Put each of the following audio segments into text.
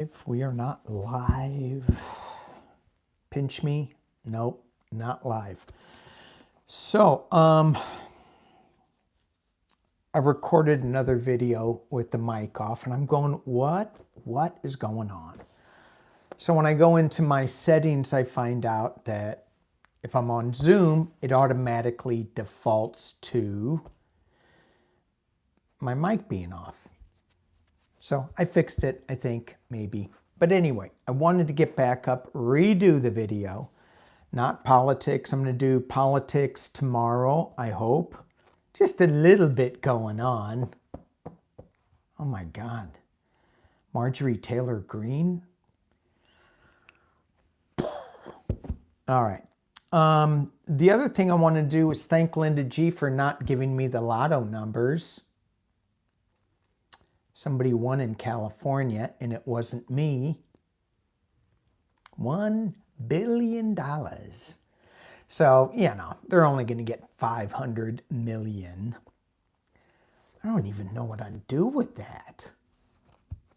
If we are not live, pinch me. Nope, not live. So, I recorded another video with the mic off and I'm going, what is going on? So when I go into my settings, I find out that if I'm on Zoom, it automatically defaults to my mic being off. So I fixed it, I think, maybe. But anyway, I wanted to get back up, redo the video. Not politics. I'm going to do politics tomorrow, I hope. Just a little bit going on. Oh my God. Marjorie Taylor Greene. All right. The other thing I want to do is thank Linda G for not giving me the lotto numbers. Somebody won in California, and it wasn't me. $1 billion. So, you know, they're only going to get 500 million. I don't even know what I'd do with that.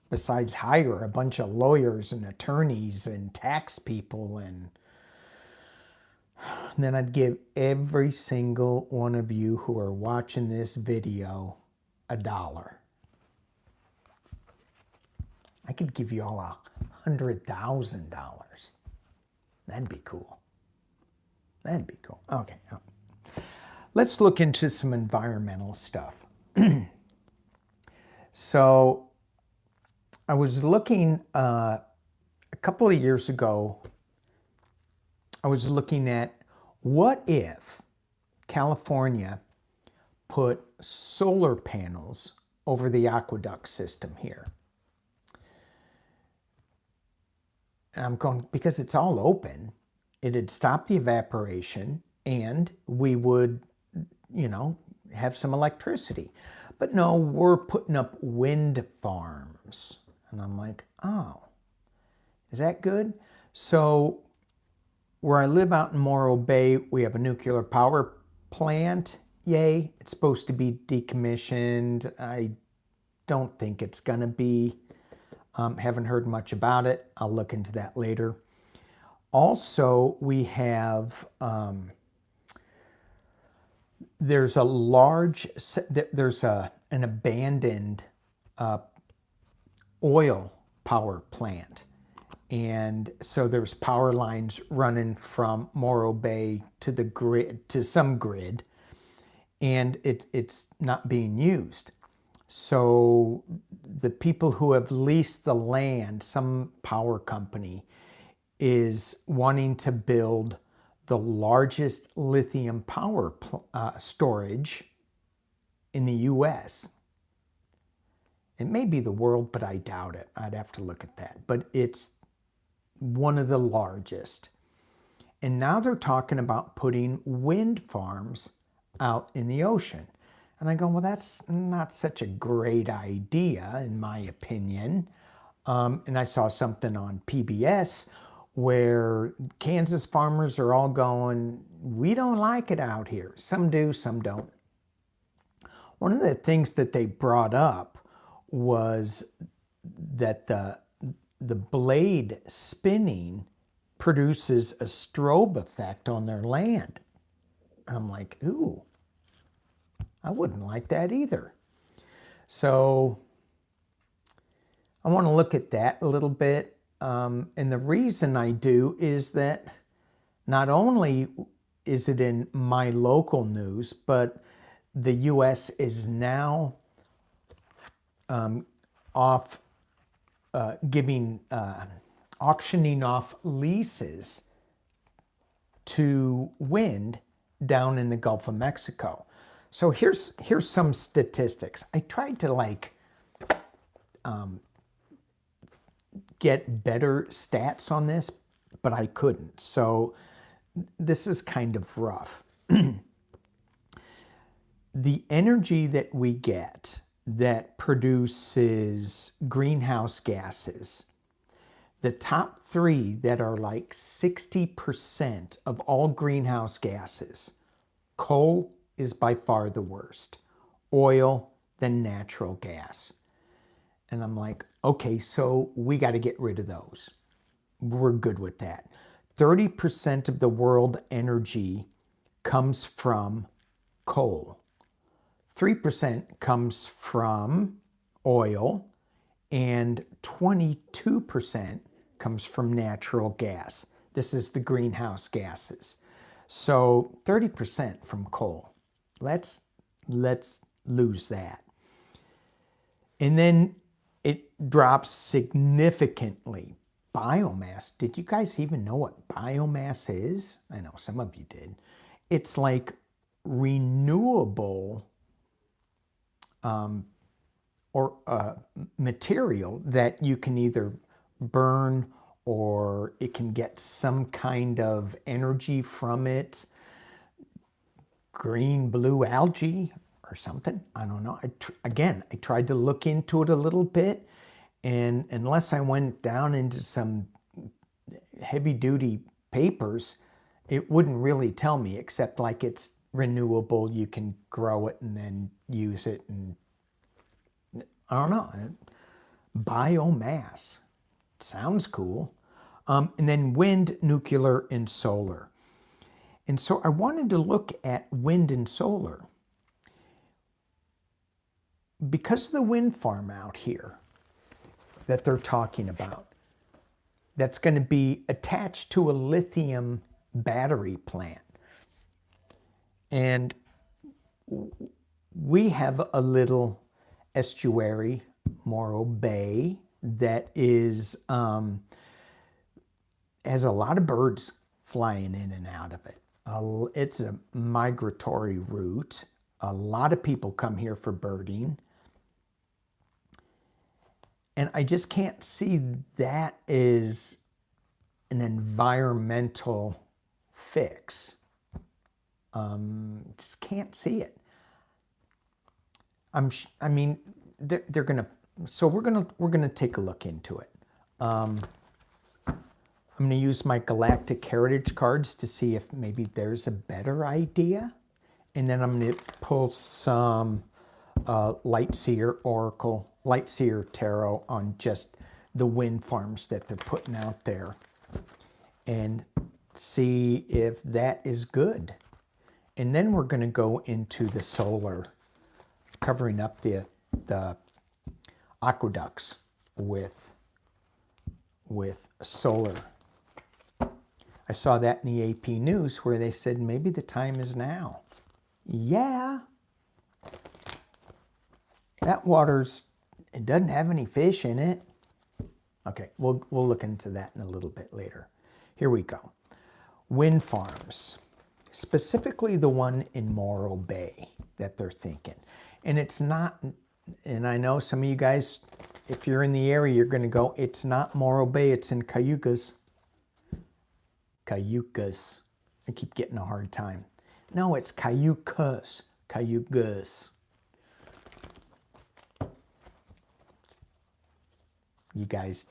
Besides hire a bunch of lawyers and attorneys and tax people, and then I'd give every single one of you who are watching this video $1. I could give you all $100,000. That'd be cool. That'd be cool. Okay. Let's look into some environmental stuff. So I was looking a couple of years ago, I was looking at what if California put solar panels over the aqueduct system here. And I'm going, because it's all open, it'd stop the evaporation and we would, you know, have some electricity. But no, we're putting up wind farms. And I'm like, oh, is that good? So where I live out in Morro Bay, we have a nuclear power plant. Yay, it's supposed to be decommissioned. I don't think it's gonna be. Haven't heard much about it. I'll look into that later. Also, we have, there's an abandoned oil power plant. And so there's power lines running from Morro Bay to the grid, to some grid, and it's not being used. So the people who have leased the land, some power company, is wanting to build the largest lithium power storage in the US. It may be the world, but I doubt it. I'd have to look at that. But it's one of the largest. And now they're talking about putting wind farms out in the ocean. And I go, well, that's not such a great idea, in my opinion. And I saw something on PBS where Kansas farmers are all going, we don't like it out here. Some do, some don't. One of the things that they brought up was that the blade spinning produces a strobe effect on their land. And I'm like, ooh, I wouldn't like that either. So I want to look at that a little bit. And the reason I do is that not only is it in my local news, but the US is now auctioning off leases to wind down in the Gulf of Mexico. So here's some statistics. I tried to get better stats on this, but I couldn't. So this is kind of rough. The energy that we get that produces greenhouse gases, the top three that are like 60% of all greenhouse gases, coal is by far the worst, oil, then natural gas. And I'm like, Okay, so we got to get rid of those. We're good with that. 30% of the world energy comes from coal. 3% comes from oil, and 22% comes from natural gas. This is the greenhouse gases. So 30% from coal. Let's lose that. And then it drops significantly. Biomass. Did you guys even know what biomass is? I know some of you did. It's like renewable material that you can either burn or it can get some kind of energy from it. Green, blue algae or something. I don't know. Again, I tried to look into it a little bit, and unless I went down into some heavy-duty papers, it wouldn't really tell me, except like it's renewable, you can grow it and then use it, and I don't know. Biomass. Sounds cool. And then wind, nuclear, and solar. And so I wanted to look at wind and solar. Because of the wind farm out here that they're talking about, that's going to be attached to a lithium battery plant. And we have a little estuary, Morro Bay, that is has a lot of birds flying in and out of it. It's a migratory route. A lot of people come here for birding. And I just can't see that as an environmental fix. Just can't see it. I mean, they're gonna. So we're gonna take a look into it. I'm gonna use my Galactic heritage cards to see if maybe there's a better idea, and then I'm gonna pull some Lightseer Oracle, Lightseer Tarot on just the wind farms that they're putting out there, and see if that is good. And then we're going to go into the solar, covering up the aqueducts with solar. I saw that in the AP News where they said maybe the time is now. Yeah. That water's, it doesn't have any fish in it. Okay, we'll look into that in a little bit later. Here we go. Wind farms, specifically the one in Morro Bay that they're thinking. And it's not, and I know some of you guys, if you're in the area, you're going to go, it's not Morro Bay, it's in Cayucas. Cayucas. I keep getting a hard time. No, it's Cayucas. Cayucas. You guys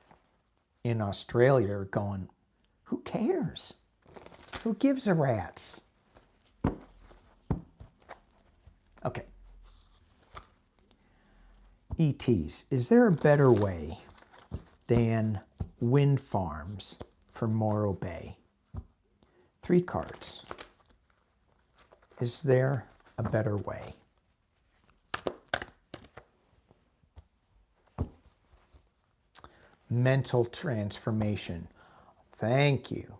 in Australia are going, who cares? Who gives a rat's? Okay. ETs, is there a better way than wind farms for Morro Bay? 3 cards. Is there a better way? Mental transformation. Thank you.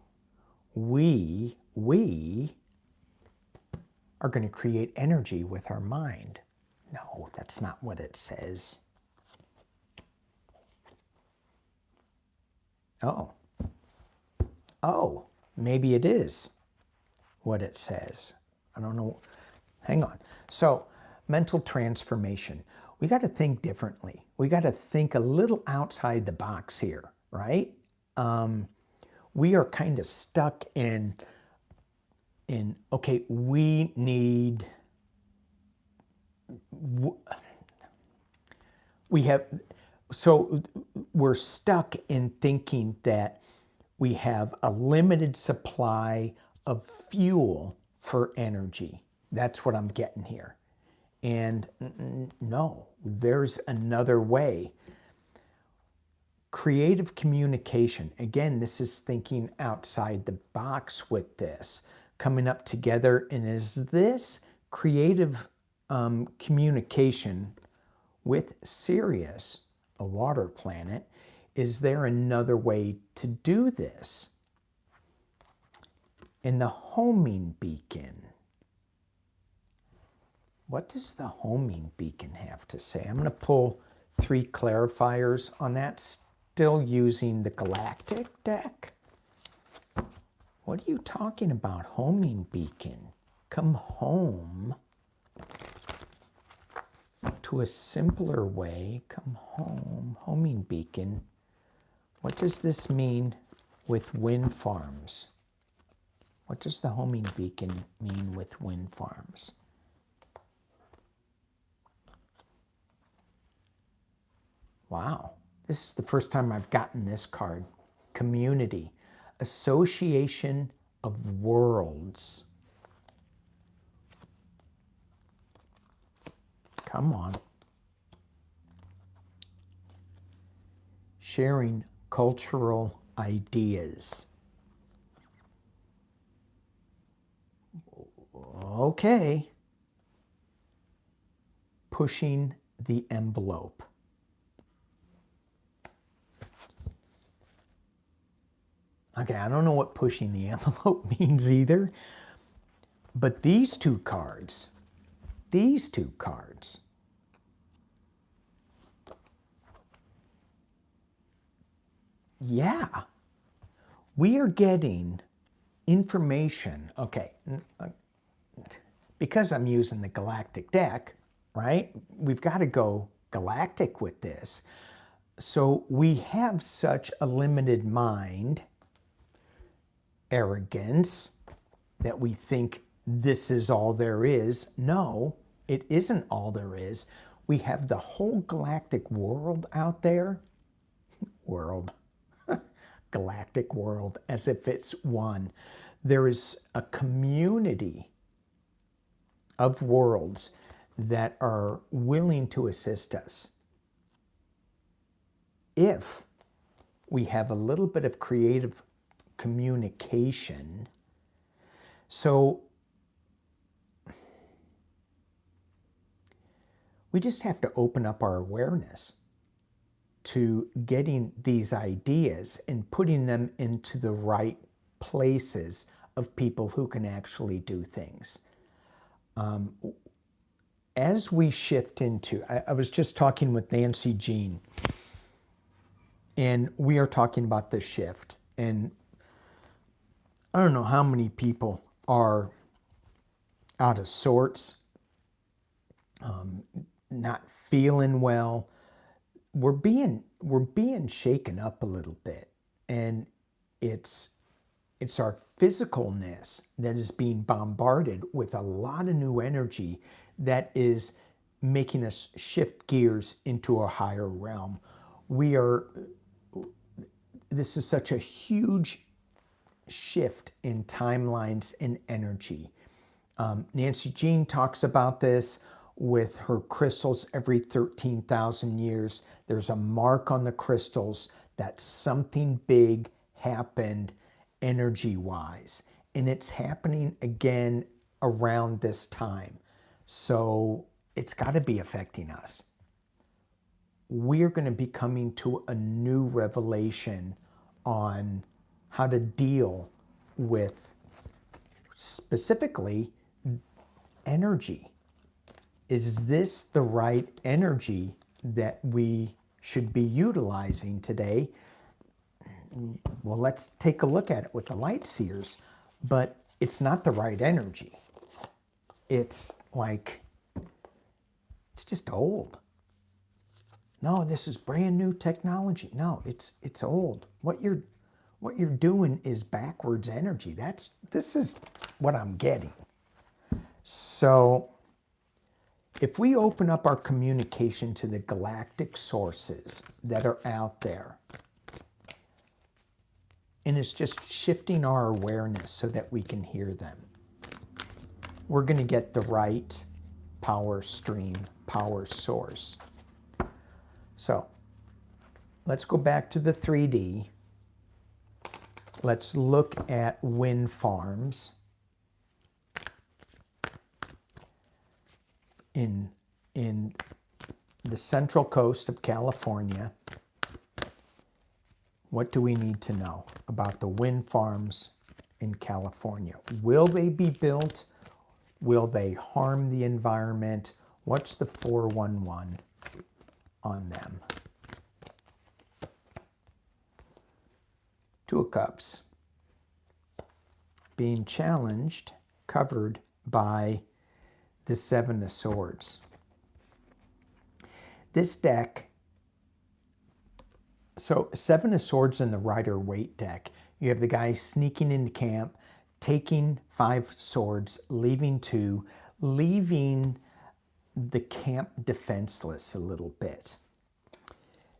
We are going to create energy with our mind. No, that's not what it says. Oh. Oh, maybe it is what it says. I don't know. Hang on. So, mental transformation. We got to think differently. We got to think a little outside the box here, right? We are kind of stuck in, okay, we need, so we're stuck in thinking that we have a limited supply of fuel for energy. That's what I'm getting here. And no, there's another way. Creative communication. Again, this is thinking outside the box with this, coming up together. And is this creative communication with Sirius, a water planet? Is there another way to do this? In the homing beacon, what does the homing beacon have to say? I'm going to pull 3 clarifiers on that, still using the Galactic deck. What are you talking about, homing beacon? Come home to a simpler way. Come home, homing beacon. What does this mean with wind farms? What does the homing beacon mean with wind farms? Wow, this is the first time I've gotten this card. Community, association of worlds. Come on. Sharing cultural ideas. Okay. Pushing the envelope. Okay, I don't know what pushing the envelope means either, but these two cards, yeah, we are getting information. Okay, because I'm using the Galactic deck, right? We've got to go Galactic with this. So we have such a limited mind, arrogance, that we think this is all there is. No, it isn't all there is. We have the whole galactic world out there. World. Galactic world, as if it's one. There is a community of worlds that are willing to assist us if we have a little bit of creative communication. So we just have to open up our awareness to getting these ideas and putting them into the right places of people who can actually do things. As we shift into, I was just talking with Nancy Jean, and we are talking about this shift. And I don't know how many people are out of sorts, not feeling well. We're being shaken up a little bit, and it's our physicalness that is being bombarded with a lot of new energy that is making us shift gears into a higher realm. This is such a huge shift in timelines and energy. Nancy Jean talks about this with her crystals every 13,000 years. There's a mark on the crystals that something big happened energy-wise. And it's happening again around this time. So it's got to be affecting us. We're going to be coming to a new revelation on how to deal with specifically energy. Is this the right energy that we should be utilizing today? Well, let's take a look at it with the light seers, but it's not the right energy. It's like, it's just old. No, this is brand new technology. No, it's old. What you're doing is backwards energy. This is what I'm getting. So if we open up our communication to the galactic sources that are out there, and it's just shifting our awareness so that we can hear them, we're going to get the right power stream, power source. So let's go back to the 3D. Let's look at wind farms in the central coast of California. What do we need to know about the wind farms in California? Will they be built? Will they harm the environment? What's the 411 on them? Two of Cups. Being challenged, covered by the Seven of Swords. This deck, so Seven of Swords in the Rider-Waite deck, you have the guy sneaking into camp, taking 5 swords, leaving 2, leaving the camp defenseless a little bit.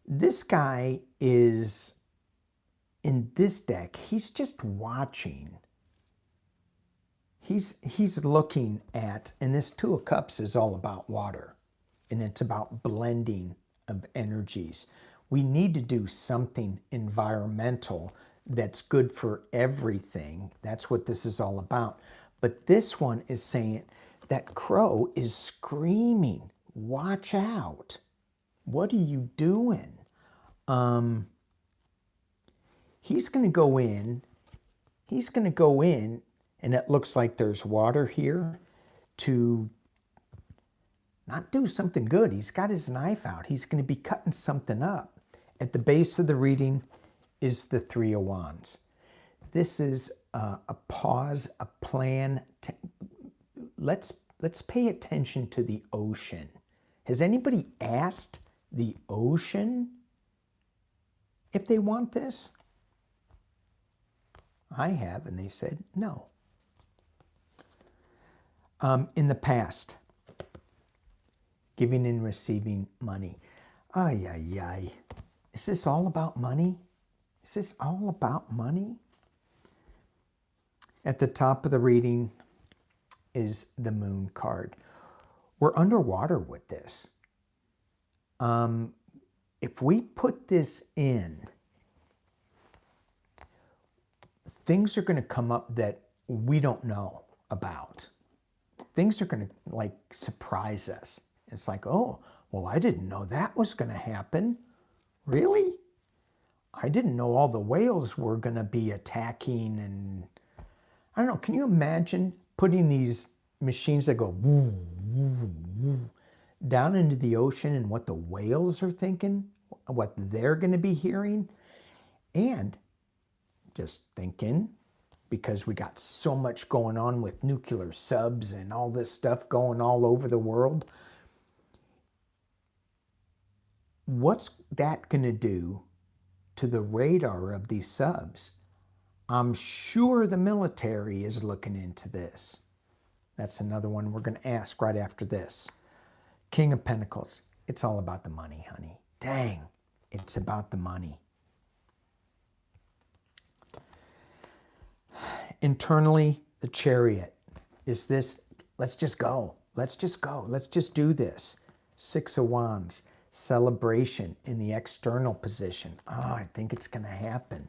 This guy is, in this deck, he's just watching. He's looking at, and this Two of Cups is all about water, and it's about blending of energies. We need to do something environmental that's good for everything. That's what this is all about. But this one is saying that crow is screaming, watch out. What are you doing? He's going to go in. He's going to go in, and it looks like there's water here to not do something good. He's got his knife out. He's going to be cutting something up. At the base of the reading is the Three of Wands. This is a pause, a plan. Let's pay attention to the ocean. Has anybody asked the ocean if they want this? I have, and they said no. In the past, giving and receiving money. Ay, ay, ay. Is this all about money? Is this all about money? At the top of the reading is the Moon card. We're underwater with this. If we put this in, things are going to come up that we don't know about. Things are going to like surprise us. It's like, oh, well, I didn't know that was going to happen. Really? I didn't know all the whales were going to be attacking, and I don't know. Can you imagine putting these machines that go woo, woo, woo, down into the ocean and what the whales are thinking, what they're going to be hearing? And just thinking, because we got so much going on with nuclear subs and all this stuff going all over the world, what's that going to do to the radar of these subs? I'm sure the military is looking into this. That's another one we're going to ask right after this. King of Pentacles. It's all about the money, honey. Dang, it's about the money. Internally, the Chariot is this, let's just go. Let's just go. Let's just do this. Six of Wands. Celebration in the external position. Oh, I think it's going to happen.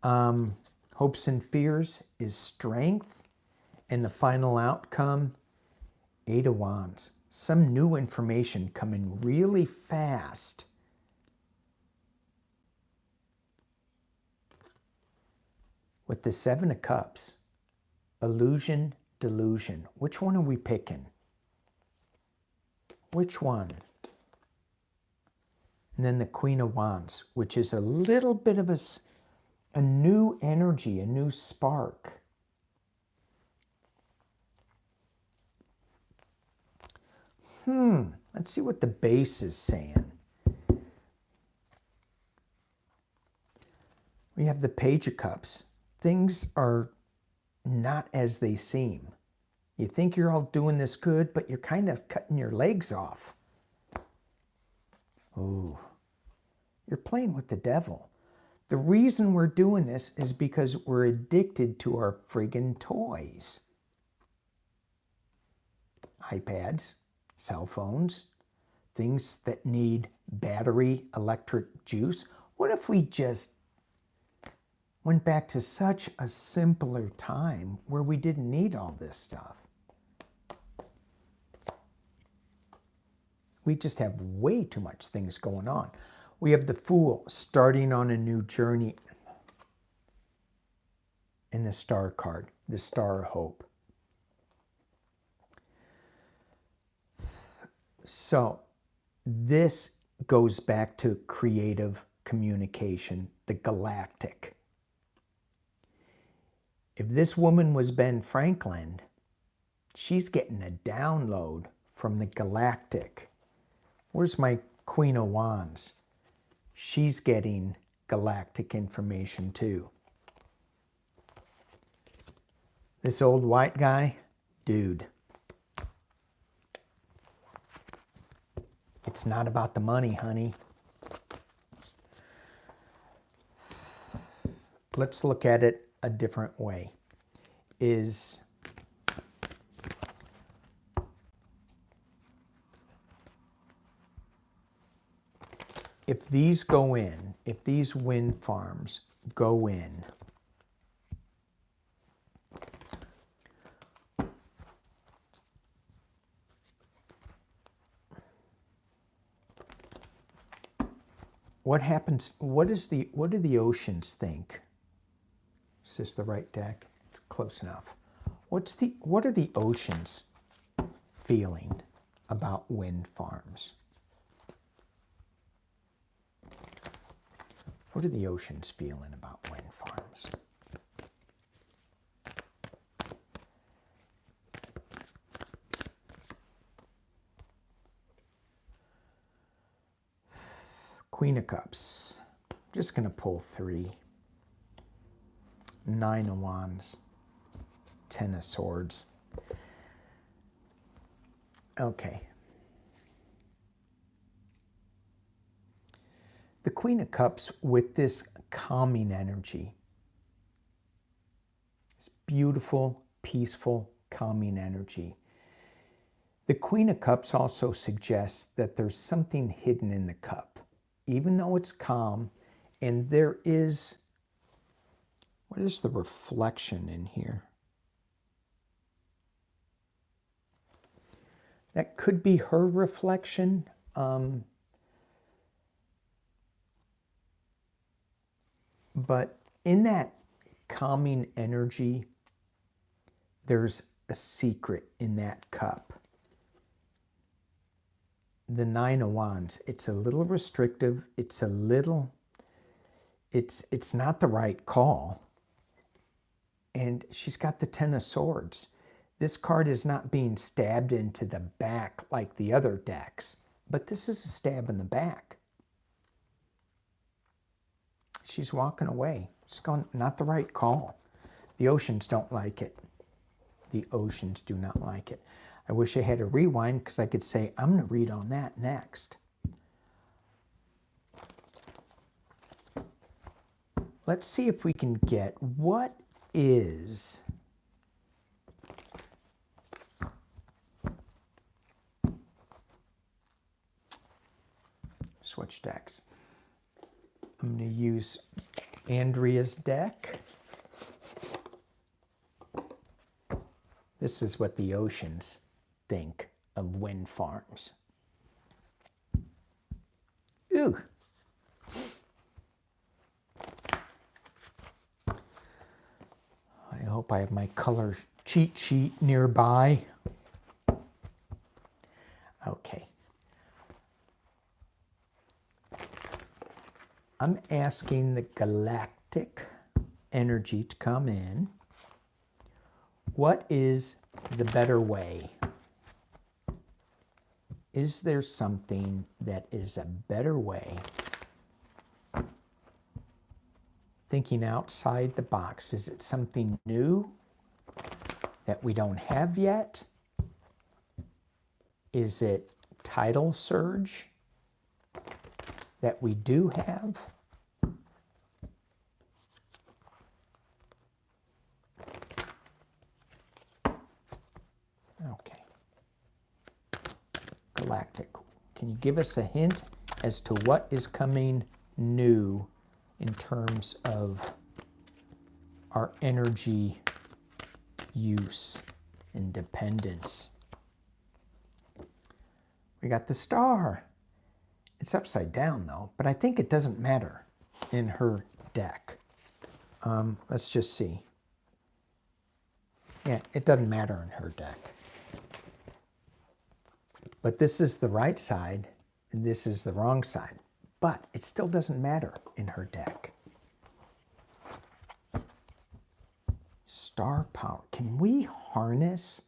Hopes and fears is strength. And the final outcome, Eight of Wands. Some new information coming really fast. With the Seven of Cups, illusion, delusion. Which one are we picking? Which one? And then the Queen of Wands, which is a little bit of a new energy, a new spark. Let's see what the base is saying. We have the Page of Cups. Things are not as they seem. You think you're all doing this good, but you're kind of cutting your legs off. Ooh, you're playing with the devil. The reason we're doing this is because we're addicted to our friggin' toys. iPads, cell phones, things that need battery, electric juice. What if we just went back to such a simpler time where we didn't need all this stuff? We just have way too much things going on. We have the Fool starting on a new journey. And the Star card, the Star of Hope. So this goes back to creative communication, the Galactic. If this woman was Ben Franklin, she's getting a download from the Galactic. Where's my Queen of Wands? She's getting galactic information too. This old white guy, dude. It's not about the money, honey. Let's look at it a different way. If these go in, if these wind farms go in, what happens? What do the oceans think? Is this the right deck? It's close enough. What are the oceans feeling about wind farms? What are the oceans feeling about wind farms? Queen of Cups. Just going to pull 3. 9 of Wands. 10 of Swords. Okay. The Queen of Cups with this calming energy. This beautiful, peaceful, calming energy. The Queen of Cups also suggests that there's something hidden in the cup. Even though it's calm, and there is, what is the reflection in here? That could be her reflection. But in that calming energy, there's a secret in that cup. The 9 of Wands, it's a little restrictive. It's not the right call. And she's got the 10 of Swords. This card is not being stabbed into the back like the other decks, but this is a stab in the back. She's walking away. She's going, not the right call. The oceans don't like it. The oceans do not like it. I wish I had a rewind because I could say, I'm going to read on that next. Let's see if we can get what is switch decks. I'm going to use Andrea's deck. This is what the oceans think of wind farms. Ooh. I hope I have my color cheat sheet nearby. Okay. I'm asking the galactic energy to come in. What is the better way? Is there something that is a better way? Thinking outside the box. Is it something new that we don't have yet? Is it tidal surge that we do have? Okay. Galactic, can you give us a hint as to what is coming new in terms of our energy use and dependence. We got the star. It's upside down though, but I think it doesn't matter in her deck. Let's just see. Yeah, it doesn't matter in her deck. But this is the right side, and this is the wrong side. But it still doesn't matter in her deck. Star power. Can we harness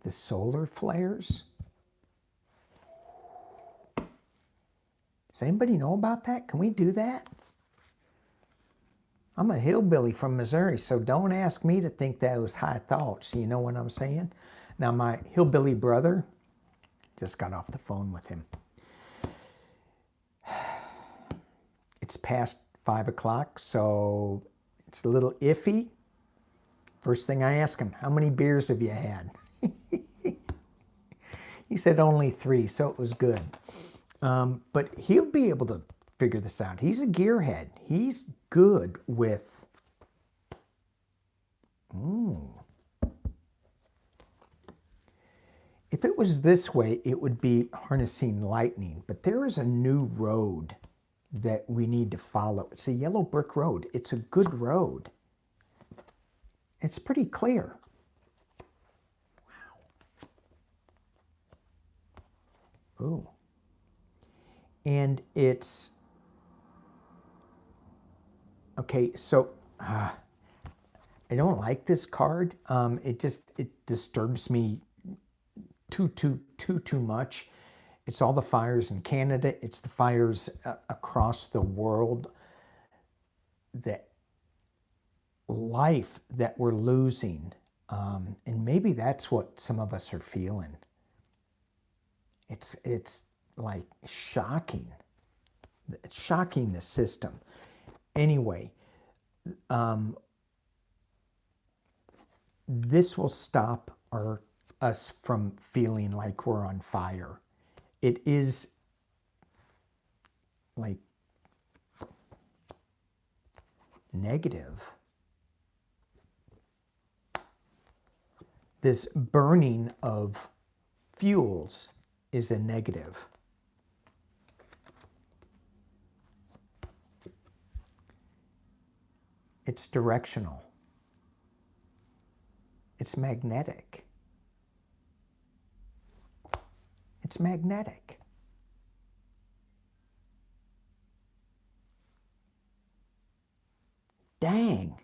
the solar flares? Does anybody know about that? Can we do that? I'm a hillbilly from Missouri, so don't ask me to think those high thoughts. You know what I'm saying? Now, my hillbilly brother, just got off the phone with him. It's past 5 o'clock, so it's a little iffy. First thing I ask him, how many beers have you had? He said only 3, so it was good. But he'll be able to figure this out. He's a gearhead. He's good with... If it was this way, it would be harnessing lightning. But there is a new road that we need to follow. It's a yellow brick road. It's a good road. It's pretty clear. Wow. Ooh. And it's... Okay, so I don't like this card. It disturbs me too much. It's all the fires in Canada. It's the fires across the world. That life that we're losing, and maybe that's what some of us are feeling. It's like shocking. It's shocking, the system. Anyway, this will stop us from feeling like we're on fire. It is like negative. This burning of fuels is a negative. It's directional. It's magnetic. It's magnetic. Dang.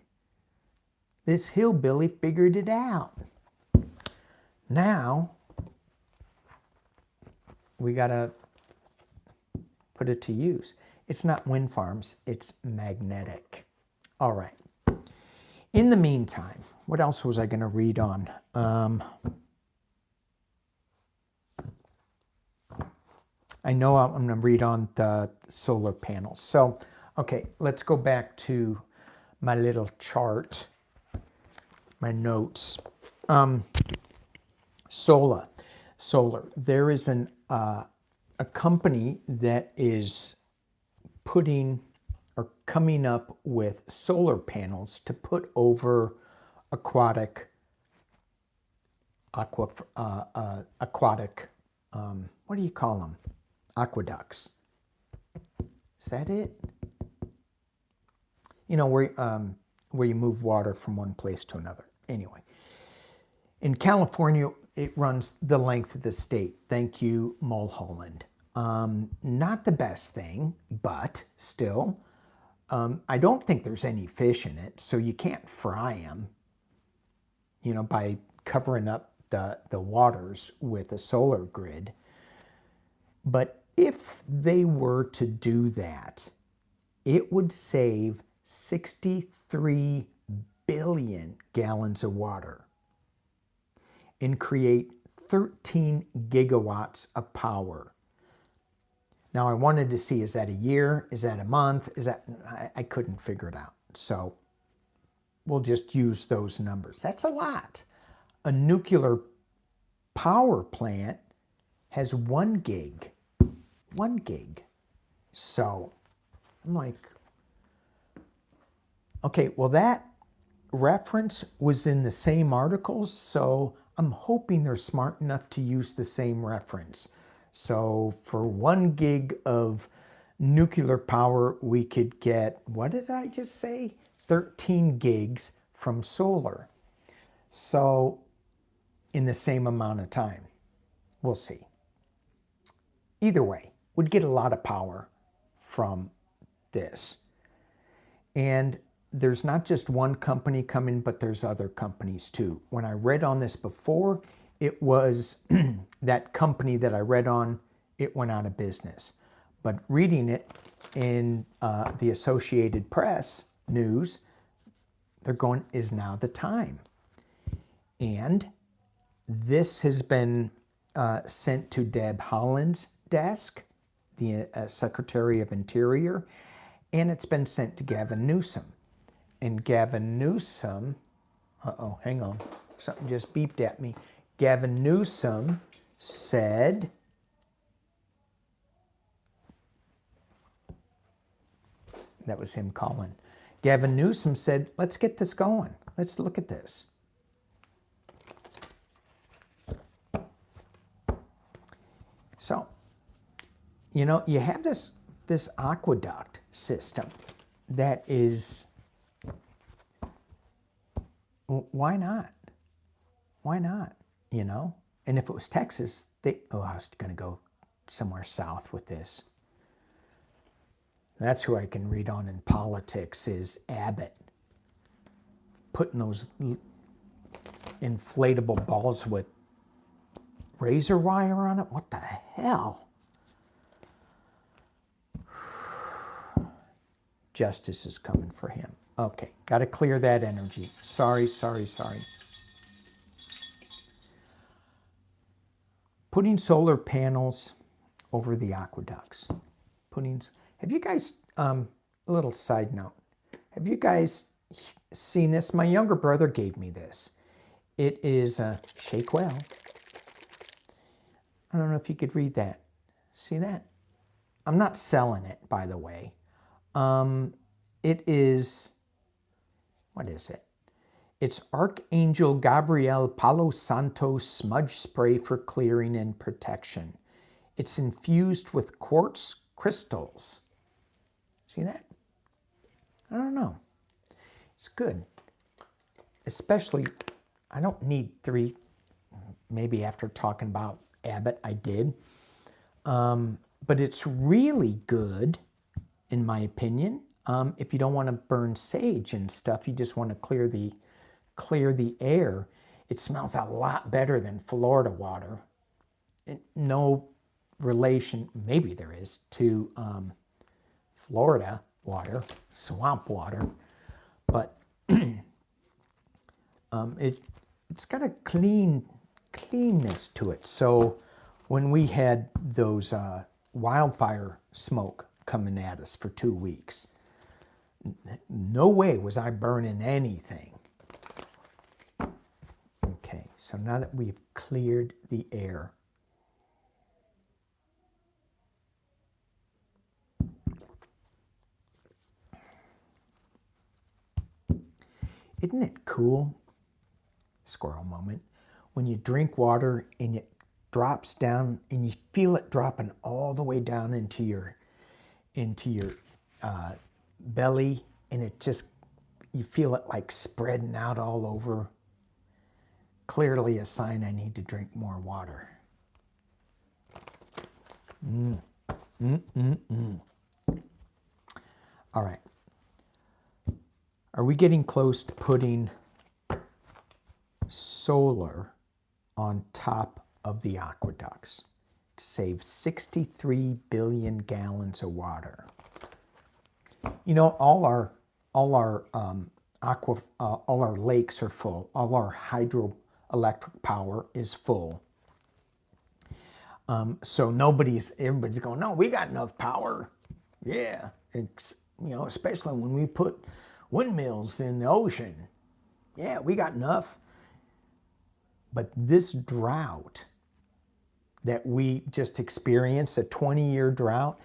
This hillbilly figured it out. Now, we gotta put it to use. It's not wind farms, it's magnetic. All right. In the meantime, what else was I going to read on? I know I'm going to read on the solar panels. So, okay, let's go back to my little chart, my notes. Solar. There is a company that is putting or coming up with solar panels to put over aquatic, what do you call them? Aqueducts. Is that it? You know, where you move water from one place to another. Anyway, in California, it runs the length of the state. Thank you, Mulholland. Not the best thing, but still, I don't think there's any fish in it, so you can't fry them, you know, by covering up the waters with a solar grid. But if they were to do that, it would save 63 billion gallons of water and create 13 gigawatts of power. Now, I wanted to see, is that a year? Is that a month? I couldn't figure it out. So we'll just use those numbers. That's a lot. A nuclear power plant has 1 gig. 1 gig. So I'm like, okay, well, that reference was in the same article, so I'm hoping they're smart enough to use the same reference. So for 1 gig of nuclear power, we could get, what did I just say? 13 gigs from solar. So in the same amount of time. We'll see. Either way, we'd get a lot of power from this. And there's not just one company coming, but there's other companies too. When I read on this before, it was that company that I read on, it went out of business. But reading it in the Associated Press news, they're going, is now the time. And this has been sent to Deb Haaland's desk, the Secretary of Interior, and it's been sent to Gavin Newsom. And Gavin Newsom, hang on, something just beeped at me. Gavin Newsom said, that was him calling. Gavin Newsom said, let's get this going. Let's look at this. So, you know, you have this aqueduct system that is, why not? Why not, you know? And if it was Texas, I was going to go somewhere south with this. That's who I can read on in politics is Abbott. Putting those inflatable balls with razor wire on it? What the hell? Justice is coming for him. Okay, got to clear that energy. Sorry. Putting solar panels over the aqueducts. Have you guys, a little side note, have you guys seen this? My younger brother gave me this. It is a shake well. I don't know if you could read that. See that? I'm not selling it, by the way. It is, what is it? It's Archangel Gabriel Palo Santo smudge spray for clearing and protection. It's infused with quartz crystals. See that? I don't know. It's good. Especially, I don't need 3, maybe after talking about Abbott, I did. But it's really good, in my opinion. If you don't want to burn sage and stuff, you just want to clear the air. It smells a lot better than Florida water. No relation, maybe there is, to Florida water, swamp water, but it's got a cleanness to it. So when we had those wildfire smoke coming at us for 2 weeks, no way was I burning anything. Okay, so now that we've cleared the air, isn't it cool, squirrel moment, when you drink water and it drops down and you feel it dropping all the way down into your belly, and it just, you feel it like spreading out all over. Clearly a sign I need to drink more water. All right. Are we getting close to putting solar on top of the aqueducts to save 63 billion gallons of water? You know, all our lakes are full. All our hydroelectric power is full. So everybody's going, no, we got enough power. Yeah, it's, you know, especially when we put windmills in the ocean. Yeah, we got enough. But this drought that we just experienced, a 20-year drought,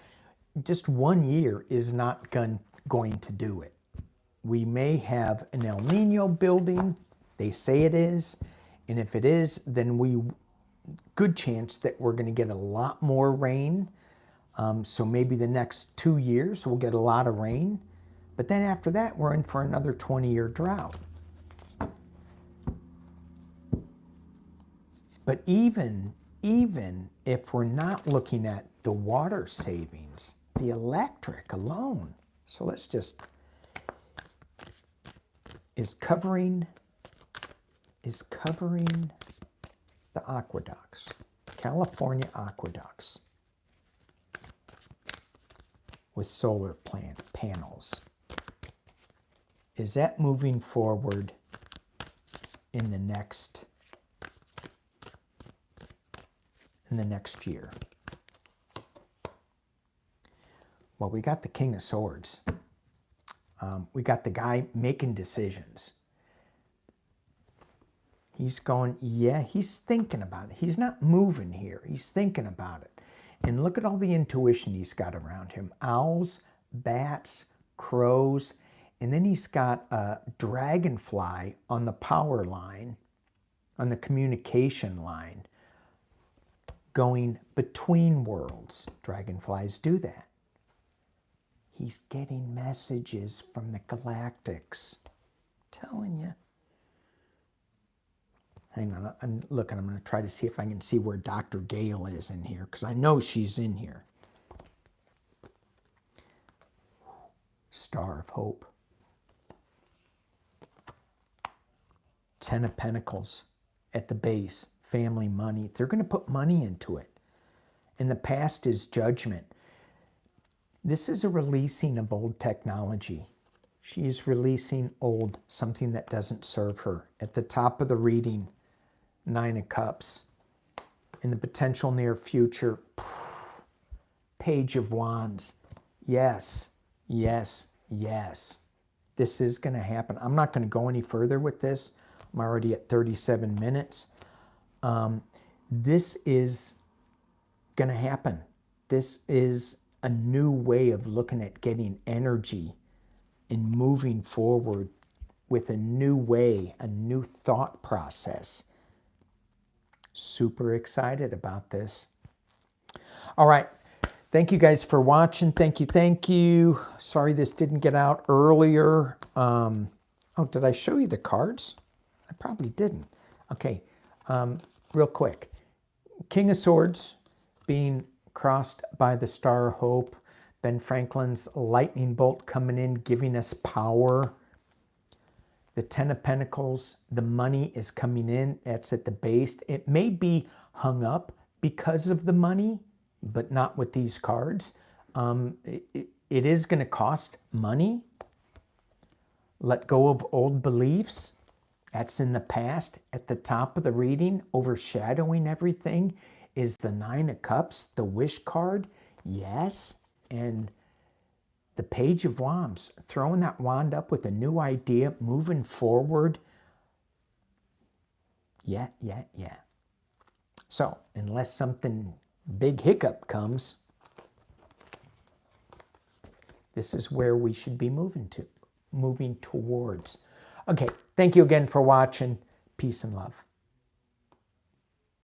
just 1 year is not going to do it. We may have an El Nino building. They say it is. And if it is, then good chance that we're going to get a lot more rain. So maybe the next 2 years we'll get a lot of rain. But then after that, we're in for another 20-year drought. But even if we're not looking at the water savings, the electric alone. So let's just, is covering the aqueducts, California aqueducts with solar panels. Is that moving forward in the next year? Well, we got the King of Swords. We got the guy making decisions. He's going, yeah, he's thinking about it. He's not moving here. He's thinking about it. And look at all the intuition he's got around him. Owls, bats, crows, and then he's got a dragonfly on the power line, on the communication line, going between worlds. Dragonflies do that. He's getting messages from the Galactics. I'm telling you. Hang on, I'm going to try to see if I can see where Dr. Gale is in here, because I know she's in here. Star of Hope. 10 of Pentacles at the base. Family, money. They're going to put money into it. And the past is judgment. This is a releasing of old technology. She's releasing something that doesn't serve her. At the top of the reading, 9 of Cups. In the potential near future, Page of Wands. Yes, yes, yes. This is going to happen. I'm not going to go any further with this. I'm already at 37 minutes. This is going to happen. This is a new way of looking at getting energy and moving forward with a new way, a new thought process. Super excited about this. All right. Thank you guys for watching. Thank you. Thank you. Sorry this didn't get out earlier. Oh, did I show you the cards? I probably didn't. Okay. Real quick. King of Swords being crossed by the Star of Hope. Ben Franklin's lightning bolt coming in, giving us power. The 10 of Pentacles, the money is coming in. That's at the base. It may be hung up because of the money, but not with these cards. It is going to cost money. Let go of old beliefs. That's in the past. At the top of the reading, overshadowing everything, is the 9 of Cups, the wish card. Yes. And the Page of Wands, throwing that wand up with a new idea, moving forward. Yeah, yeah, yeah. So, unless something big hiccup comes, this is where we should be moving towards. Okay, thank you again for watching. Peace and love.